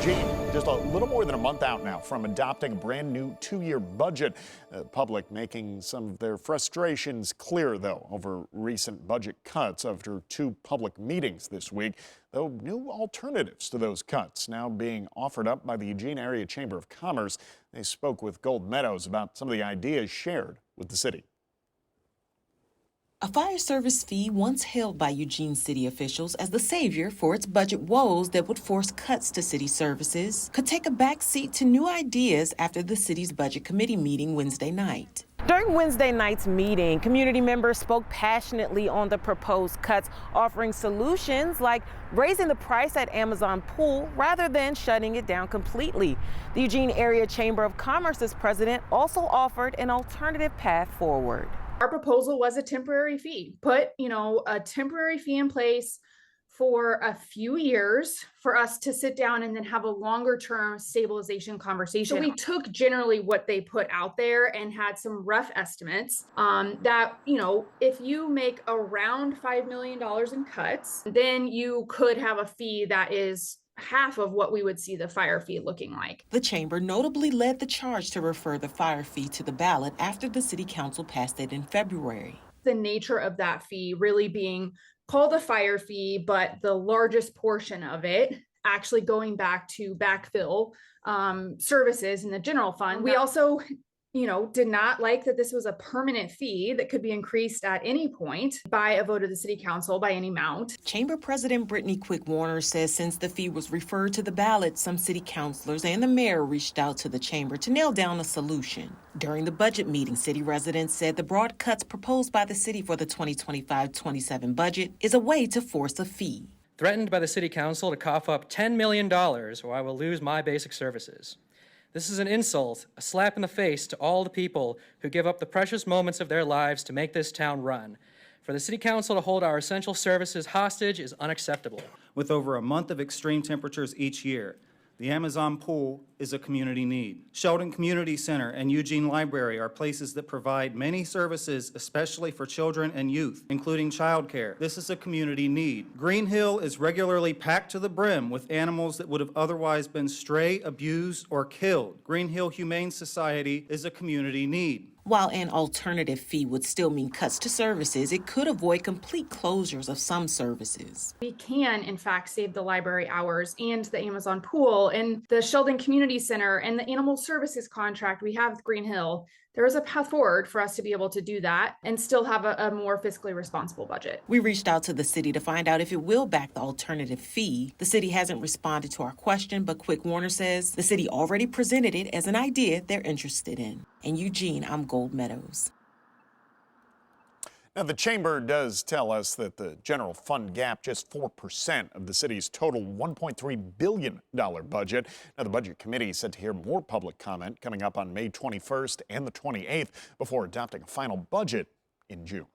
Eugene, just a little more than a month out now from adopting a brand new two-year budget. The public making some of their frustrations clear, though, over recent budget cuts after two public meetings this week, though new alternatives to those cuts now being offered up by the Eugene Area Chamber of Commerce. They spoke with Meadows about some of the ideas shared with the city. A fire service fee once hailed by Eugene city officials as the savior for its budget woes that would force cuts to city services could take a back seat to new ideas after the city's budget committee meeting Wednesday night. During Wednesday night's meeting, community members spoke passionately on the proposed cuts, offering solutions like raising the price at Amazon Pool rather than shutting it down completely. The Eugene Area Chamber of Commerce's president also offered an alternative path forward. Our proposal was a temporary fee, put, a temporary fee in place for a few years for us to sit down and then have a longer term stabilization conversation. So we took generally what they put out there and had some rough estimates that, if you make around $5 million in cuts, then you could have a fee that is half of what we would see the fire fee looking like. The chamber notably led the charge to refer the fire fee to the ballot after the city council passed it in February. The nature of that fee really being called a fire fee, but the largest portion of it actually going back to backfill services in the general fund. We also did not like that this was a permanent fee that could be increased at any point by a vote of the city council by any amount. Chamber President Brittany Quick-Warner says since the fee was referred to the ballot, some city councilors and the mayor reached out to the chamber to nail down a solution. During the budget meeting, city residents said the broad cuts proposed by the city for the 2025-27 budget is a way to force a fee. Threatened by the city council to cough up $10 million or I will lose my basic services. This is an insult, a slap in the face to all the people who give up the precious moments of their lives to make this town run. For the city council to hold our essential services hostage is unacceptable. With over a month of extreme temperatures each year, the Amazon Pool is a community need. Sheldon Community Center and Eugene Library are places that provide many services, especially for children and youth, including childcare. This is a community need. Green Hill is regularly packed to the brim with animals that would have otherwise been stray, abused, or killed. Green Hill Humane Society is a community need. While an alternative fee would still mean cuts to services, it could avoid complete closures of some services. We can, in fact, save the library hours and the Amazon Pool and the Sheldon Community Center and the animal services contract we have with Green Hill. There is a path forward for us to be able to do that and still have a more fiscally responsible budget. We reached out to the city to find out if it will back the alternative fee. The city hasn't responded to our question, but Quick-Warner says the city already presented it as an idea they're interested in. In Eugene, I'm Meadows. Now, the chamber does tell us that the general fund gap, just 4% of the city's total $1.3 billion budget. Now, the budget committee is set to hear more public comment coming up on May 21st and the 28th before adopting a final budget in June.